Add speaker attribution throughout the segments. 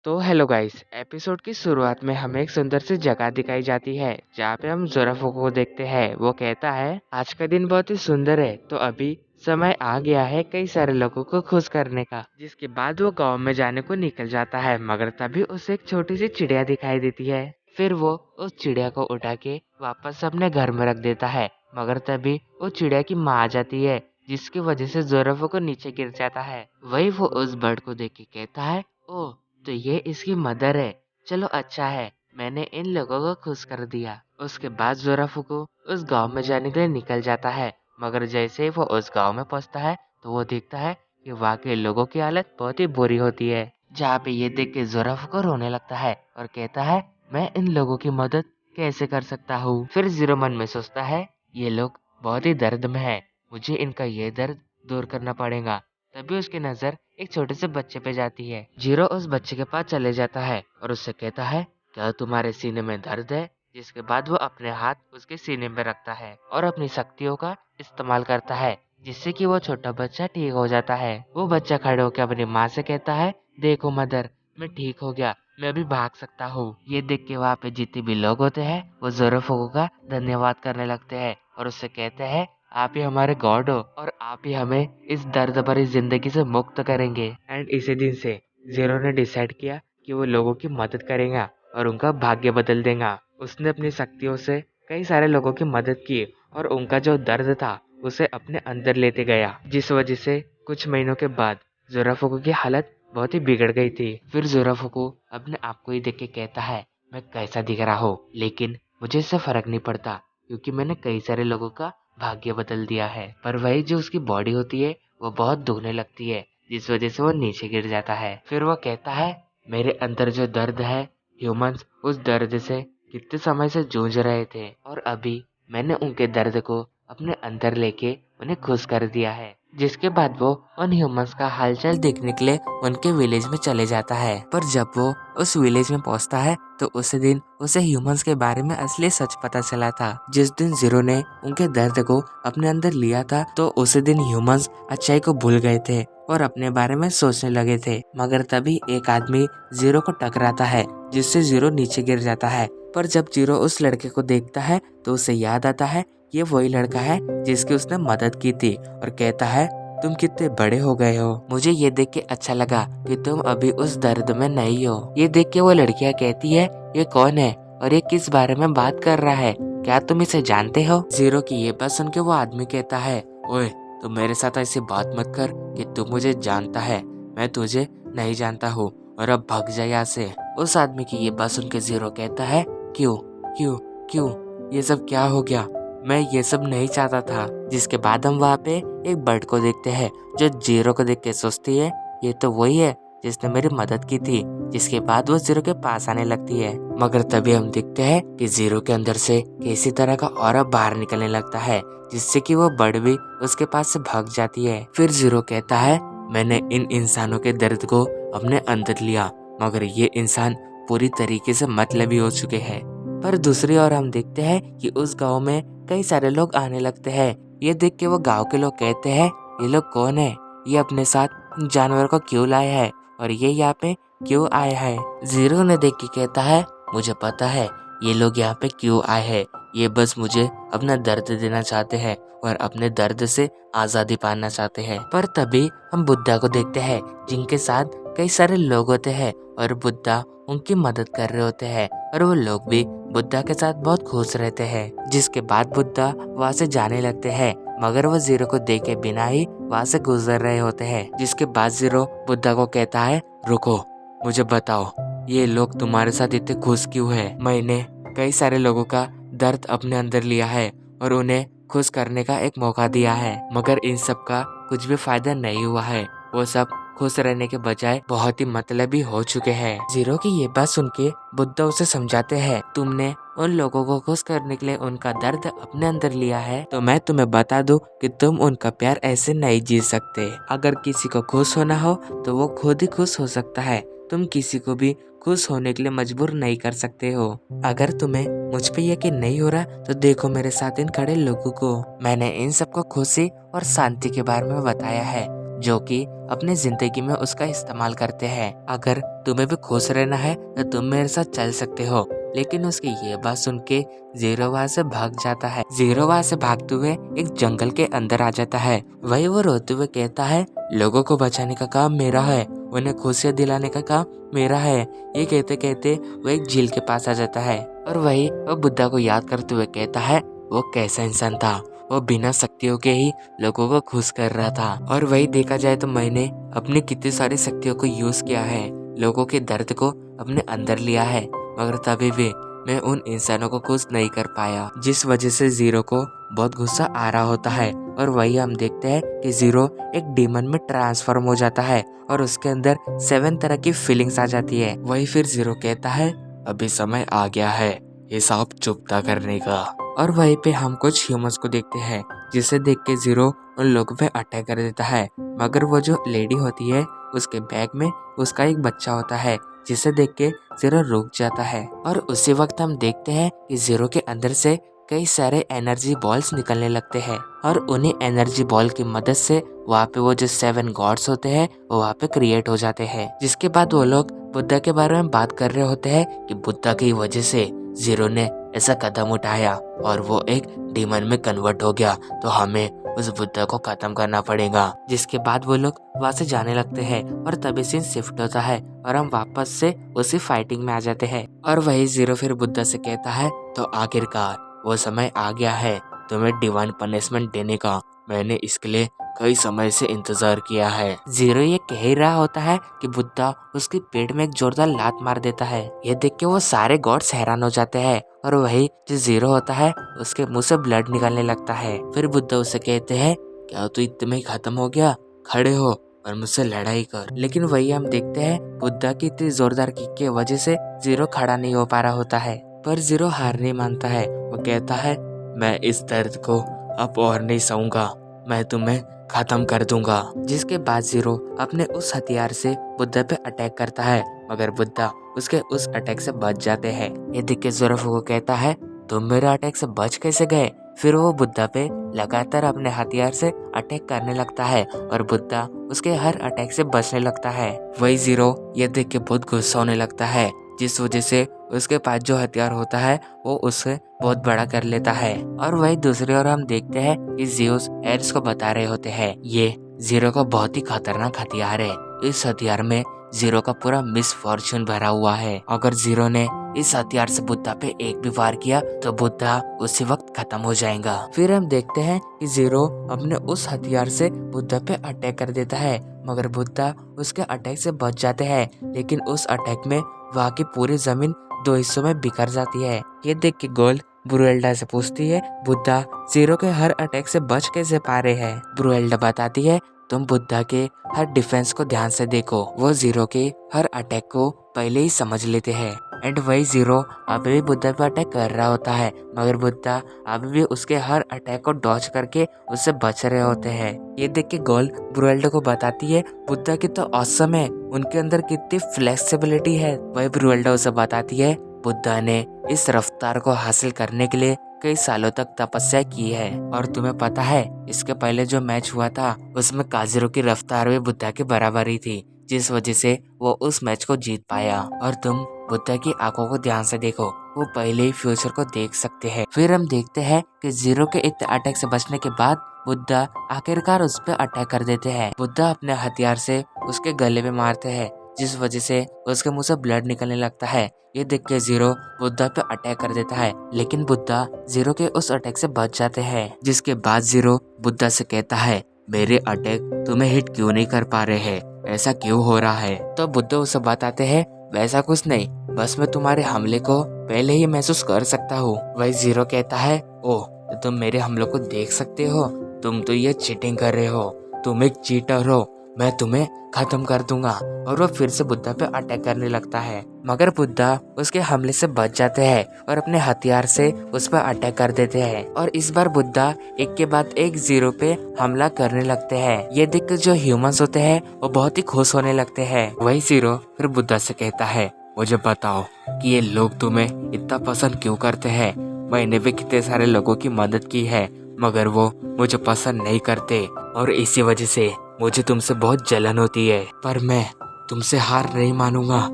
Speaker 1: तो hello guys, episode की शुरुआत में हमें एक सुंदर सी जगह दिखाई जाती है जहाँ पे हम जोराफो को देखते हैं। वो कहता है आज का दिन बहुत ही सुंदर है, तो अभी समय आ गया है कई सारे लोगों को खुश करने का। जिसके बाद वो गांव में जाने को निकल जाता है, मगर तभी उसे एक छोटी सी चिड़िया दिखाई देती है। फिर वो उस चिड़िया को उठा के वापस अपने घर में रख देता है, मगर तभी वो चिड़िया की माँ आ जाती है, जिसकी वजह से जोराफो को नीचे गिर जाता है। वही वो उस बर्ड को देख के कहता है, ओ तो ये इसकी मदर है। चलो अच्छा है, मैंने इन लोगों को खुश कर दिया। उसके बाद जोराफुको उस गांव में जाने के लिए निकल जाता है, मगर जैसे ही वो उस गांव में पहुंचता है तो वो देखता है कि वाकई लोगों की हालत बहुत ही बुरी होती है। जहाँ पे ये देख के जोराफुको रोने लगता है और कहता है मैं इन लोगों की मदद कैसे कर सकता हूँ। फिर जीरो मन में सोचता है ये लोग बहुत ही दर्द में है, मुझे इनका ये दर्द दूर करना पड़ेगा। तभी उसकी नजर एक छोटे से बच्चे पे जाती है। जीरो उस बच्चे के पास चले जाता है और उससे कहता है क्या तुम्हारे सीने में दर्द है। जिसके बाद वो अपने हाथ उसके सीने में रखता है और अपनी शक्तियों का इस्तेमाल करता है, जिससे कि वो छोटा बच्चा ठीक हो जाता है। वो बच्चा खड़े होकर अपनी माँ से कहता है देखो मदर, मैं ठीक हो गया, मैं अभी भाग सकता हूँ। ये देख के वहाँ पे जितने भी लोग होते हैं वो जोराफुको का धन्यवाद करने लगते हैं और उससे कहते हैं आप ही हमारे गॉड हो और आप ही हमें इस दर्द भरी जिंदगी से मुक्त करेंगे। एंड इसी दिन से जीरो ने डिसाइड किया कि वो लोगों की मदद करेगा और उनका भाग्य बदल देगा। उसने अपनी शक्तियों से कई सारे लोगों की मदद की और उनका जो दर्द था उसे अपने अंदर लेते गया, जिस वजह से कुछ महीनों के बाद जोराफुको की हालत बहुत ही बिगड़ गई थी। फिर जोराफुको अपने आप को ही देख के कहता है मैं कैसा दिख रहा हूँ, लेकिन मुझे इससे फर्क नहीं पड़ता क्योंकि मैंने कई सारे लोगों का भाग्य बदल दिया है। पर वही जो उसकी बॉडी होती है वो बहुत दुखने लगती है, जिस वजह से वो नीचे गिर जाता है। फिर वो कहता है मेरे अंदर जो दर्द है, ह्यूमंस उस दर्द से कितने समय से जूझ रहे थे और अभी मैंने उनके दर्द को अपने अंदर लेके उन्हें खुश कर दिया है। जिसके बाद वो उन ह्यूमंस का हालचाल देखने के लिए उनके विलेज में चले जाता है। पर जब वो उस विलेज में पहुंचता है तो उसी दिन उसे ह्यूमंस के बारे में असली सच पता चला था। जिस दिन जीरो ने उनके दर्द को अपने अंदर लिया था तो उसी दिन ह्यूमंस अच्छाई को भूल गए थे और अपने बारे में सोचने लगे थे। मगर तभी एक आदमी जीरो को टकराता है, जिससे जीरो नीचे गिर जाता है। पर जब जीरो उस लड़के को देखता है तो उसे याद आता है ये वही लड़का है जिसकी उसने मदद की थी और कहता है तुम कितने बड़े हो गए हो। मुझे ये देख के अच्छा लगा कि तुम अभी उस दर्द में नहीं हो। ये देख के वो लड़कियां कहती है ये कौन है और ये किस बारे में बात कर रहा है, क्या तुम इसे जानते हो। जीरो की ये बात सुन के वो आदमी कहता है ओए तुम मेरे साथ ऐसी बात मत कर कि तू मुझे जानता है, मैं तुझे नहीं जानता हूँ और अब भाग जा यहाँ से। उस आदमी की ये बात सुन के जीरो कहता है क्यों क्यों क्यों, ये सब क्या हो गया, मैं ये सब नहीं चाहता था। जिसके बाद हम वहाँ पे एक बर्ड को देखते हैं जो जीरो को देख के सोचती है ये तो वही है जिसने मेरी मदद की थी। जिसके बाद वो जीरो के पास आने लगती है, मगर तभी हम देखते हैं कि जीरो के अंदर से किसी तरह का ऑरा बाहर निकलने लगता है, जिससे कि वो बर्ड भी उसके पास से भाग जाती है। फिर जीरो कहता है मैंने इन इंसानों के दर्द को अपने अंदर लिया, मगर ये इंसान पूरी तरीके से मतलबी हो चुके हैं। पर दूसरी ओर हम देखते हैं कि उस गांव में कई सारे लोग आने लगते हैं। ये देख के वो गांव के लोग कहते हैं ये लोग कौन है, ये अपने साथ जानवर को क्यों लाया है और ये यहाँ पे क्यों आया है। जीरो ने देख के कहता है मुझे पता है ये लोग यहाँ पे क्यों आए हैं, ये बस मुझे अपना दर्द देना चाहते हैं और अपने दर्द से आजादी पाना चाहते हैं। पर तभी हम बुद्धा को देखते हैं जिनके साथ कई सारे लोग होते हैं और बुद्धा उनकी मदद कर रहे होते हैं और वो लोग भी बुद्धा के साथ बहुत खुश रहते हैं। जिसके बाद बुद्धा वहाँ से जाने लगते हैं, मगर वो जीरो को देखे बिना ही वहाँ से गुजर रहे होते हैं। जिसके बाद जीरो बुद्धा को कहता है रुको, मुझे बताओ ये लोग तुम्हारे साथ इतने खुश क्यों है। मैंने कई सारे लोगों का दर्द अपने अंदर लिया है और उन्हें खुश करने का एक मौका दिया है, मगर इन सब का कुछ भी फायदा नहीं हुआ है। वो सब खुश रहने के बजाय बहुत ही मतलबी हो चुके हैं। जीरो की ये बात सुन के बुद्धा उसे समझाते हैं तुमने उन लोगों को खुश करने के लिए उनका दर्द अपने अंदर लिया है, तो मैं तुम्हें बता दूं कि तुम उनका प्यार ऐसे नहीं जी सकते। अगर किसी को खुश होना हो तो वो खुद ही खुश हो सकता है, तुम किसी को भी खुश होने के लिए मजबूर नहीं कर सकते हो। अगर तुम्हें मुझ पे यकीन नहीं हो रहा तो देखो मेरे साथ इन खड़े लोगों को, मैंने इन सबको खुशी और शांति के बारे में बताया है जो कि अपनी जिंदगी में उसका इस्तेमाल करते हैं। अगर तुम्हें भी खुश रहना है तो तुम मेरे साथ चल सकते हो। लेकिन उसकी ये बात सुन के जीरो वहाँ से भाग जाता है। जीरो वहाँ से भागते हुए एक जंगल के अंदर आ जाता है। वही वो रोते हुए कहता है, लोगों को बचाने का काम मेरा है, उन्हें खुशियाँ दिलाने का काम मेरा है। ये कहते कहते वो एक झील के पास आ जाता है और वही वो बुद्धा को याद करते हुए कहता है, वो कैसा इंसान था, वो बिना शक्तियों के ही लोगों को खुश कर रहा था। और वही देखा जाए तो मैंने अपनी कितनी सारी शक्तियों को यूज किया है, लोगों के दर्द को अपने अंदर लिया है, मगर तभी भी मैं उन इंसानों को खुश नहीं कर पाया, जिस वजह से जीरो को बहुत गुस्सा आ रहा होता है। और वही हम देखते हैं कि जीरो एक डीमन में ट्रांसफॉर्म हो जाता है और उसके अंदर 7 तरह की फीलिंग्स आ जाती है। वही फिर जीरो कहता है, अभी समय आ गया है हिसाब चुकता करने का। और वहीं पे हम कुछ ह्यूमंस को देखते हैं, जिसे देख के जीरो उन लोगों पे अटैक कर देता है। मगर वो जो लेडी होती है उसके बैग में उसका एक बच्चा होता है, जिसे देख के जीरो रुक जाता है। और उसी वक्त हम देखते हैं कि जीरो के अंदर से कई सारे एनर्जी बॉल्स निकलने लगते हैं और उन्हीं एनर्जी बॉल की मदद से वहाँ पे वो जो 7 गॉड्स होते हैं वो वहाँ पे क्रिएट हो जाते हैं। जिसके बाद वो लोग बुद्धा के बारे में बात कर रहे होते हैं कि बुद्धा की वजह से जीरो ने ऐसा कदम उठाया और वो एक डीमन में कन्वर्ट हो गया, तो हमें उस बुद्धा को खत्म करना पड़ेगा। जिसके बाद वो लोग वहाँ से जाने लगते हैं और तभी सीन शिफ्ट होता है और हम वापस से उसी फाइटिंग में आ जाते हैं। और वही जीरो फिर बुद्धा से कहता है, तो आखिरकार वो समय आ गया है तुम्हें डिवाइन पनिशमेंट देने का। मैंने इसके लिए कई समय से इंतजार किया है। जीरो ये कह ही रहा होता है कि बुद्धा उसके पेट में एक जोरदार लात मार देता है। ये देख के वो सारे गॉड्स हैरान हो जाते हैं और वही जो जीरो होता है उसके मुंह से ब्लड निकलने लगता है। फिर बुद्धा उसे कहते हैं, क्या तू इतने में ही खत्म हो गया, खड़े हो और मुझसे लड़ाई कर। लेकिन वही हम देखते हैं बुद्धा की इतनी जोरदार किक की वजह से जीरो खड़ा नहीं हो पा रहा होता है। पर जीरो हार नहीं मानता है। वो कहता है, मैं इस दर्द को अब और नहीं सहूंगा, मैं तुम्हें खत्म कर दूंगा। जिसके बाद जीरो अपने उस हथियार से बुद्धा पे अटैक करता है, मगर बुद्धा उसके उस अटैक से बच जाते हैं। ये देख के जीरो को कहता है, तुम मेरे अटैक से बच कैसे गए? फिर वो बुद्धा पे लगातार अपने हथियार से अटैक करने लगता है और बुद्धा उसके हर अटैक से बचने लगता है। वही जीरो ये देख के बहुत गुस्सा होने लगता है, जिस वजह से उसके पास जो हथियार होता है वो उसे बहुत बड़ा कर लेता है। और वही दूसरी ओर हम देखते हैं कि ज़ेउस एरिस को बता रहे होते हैं, ये जीरो का बहुत ही खतरनाक हथियार है। इस हथियार में जीरो का पूरा मिसफॉर्चून भरा हुआ है। अगर जीरो ने इस हथियार से बुद्धा पे एक भी वार किया तो बुद्धा उसी वक्त खत्म हो जाएगा। फिर हम देखते हैं कि जीरो अपने उस हथियार से बुद्धा पे अटैक कर देता है, मगर बुद्धा उसके अटैक से बच जाते हैं। लेकिन उस अटैक में वहाँ की पूरी जमीन 2 हिस्सों में बिखर जाती है। ये देख के गोल्ड ब्रुएल्डा से पूछती है, बुद्धा जीरो के हर अटैक से बच कैसे पा रहे हैं? ब्रुएल्डा बताती है, तुम बुद्धा के हर डिफेंस को ध्यान से देखो, वो जीरो के हर अटैक को पहले ही समझ लेते हैं। एंड वही जीरो अभी भी बुद्धा पे अटैक कर रहा होता है, मगर बुद्धा अभी भी उसके हर अटैक को डॉज करके उससे बच रहे होते हैं। ये देख के गोल्ड ब्रुएल्डा को बताती है, बुद्धा की तो ऑसम है, उनके अंदर कितनी फ्लेक्सिबिलिटी है। वही ब्रुएल्डा उसे बताती है, बुद्धा ने इस रफ्तार को हासिल करने के लिए कई सालों तक तपस्या की है। और तुम्हें पता है इसके पहले जो मैच हुआ था उसमें काजिरो की रफ्तार भी बुद्धा के बराबर ही थी, जिस वजह से वो उस मैच को जीत पाया। और तुम बुद्धा की आंखों को ध्यान से देखो, वो पहले ही फ्यूचर को देख सकते हैं। फिर हम देखते हैं कि जीरो के इतने अटैक से बचने के बाद बुद्धा आखिरकार उस पर अटैक कर देते हैं। बुद्धा अपने हथियार से उसके गले में मारते हैं, जिस वजह से उसके मुंह से ब्लड निकलने लगता है। ये देख के जीरो बुद्धा पे अटैक कर देता है, लेकिन बुद्धा जीरो के उस अटैक से बच जाते हैं। जिसके बाद जीरो बुद्धा से कहता है, मेरे अटैक तुम्हें हिट क्यों नहीं कर पा रहे हैं, ऐसा क्यों हो रहा है? तो बुद्धा उसे बताते हैं, वैसा कुछ नहीं, बस मैं तुम्हारे हमले को पहले ही महसूस कर सकता हूँ। वही जीरो कहता है, ओह तो तुम मेरे हमलों को देख सकते हो, तुम तो ये चीटिंग कर रहे हो, तुम एक चीटर हो, मैं तुम्हें खत्म कर दूंगा। और वो फिर से बुद्धा पे अटैक करने लगता है, मगर बुद्धा उसके हमले से बच जाते हैं और अपने हथियार से उस पर अटैक कर देते हैं। और इस बार बुद्धा एक के बाद एक जीरो पे हमला करने लगते हैं। ये देखकर जो ह्यूमंस होते हैं वो बहुत ही खुश होने लगते हैं। वही जीरो फिर बुद्धा से कहता है, मुझे बताओ कि ये लोग तुम्हें इतना पसंद क्यों करते हैं? मैंने भी कितने सारे लोगों की मदद की है, मगर वो मुझे पसंद नहीं करते और इसी वजह से मुझे तुमसे बहुत जलन होती है, पर मैं तुमसे हार नहीं मानूंगा,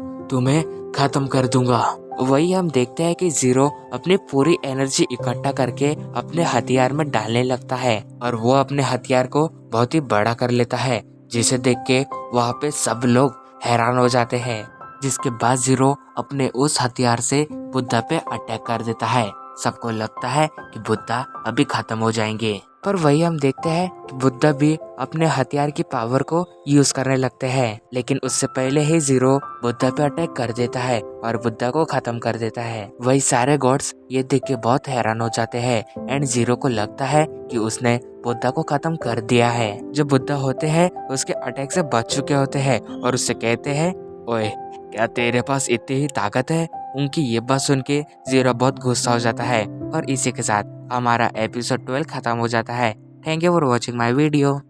Speaker 1: तुम्हें खत्म कर दूंगा। वही हम देखते हैं कि जीरो अपनी पूरी एनर्जी इकट्ठा करके अपने हथियार में डालने लगता है और वो अपने हथियार को बहुत ही बड़ा कर लेता है, जिसे देख के वहाँ पे सब लोग हैरान हो जाते हैं। जिसके बाद जीरो अपने उस हथियार से बुद्धा पे अटैक कर देता है। सबको लगता है कि बुद्धा अभी खत्म हो जाएंगे, पर वही हम देखते हैं कि बुद्धा भी अपने हथियार की पावर को यूज करने लगते हैं, लेकिन उससे पहले ही जीरो बुद्धा पे अटैक कर देता है और बुद्धा को खत्म कर देता है। वही सारे गॉड्स ये देख के बहुत हैरान हो जाते हैं एंड जीरो को लगता है कि उसने बुद्धा को खत्म कर दिया है। जो बुद्धा होते हैं उसके अटैक से बच चुके होते हैं और उससे कहते हैं, ओए क्या तेरे पास इतनी ही ताकत है? उनकी ये बात सुन के जीरो बहुत गुस्सा हो जाता है और इसी के साथ हमारा एपिसोड 12 खत्म हो जाता है। Thank you for watching my video.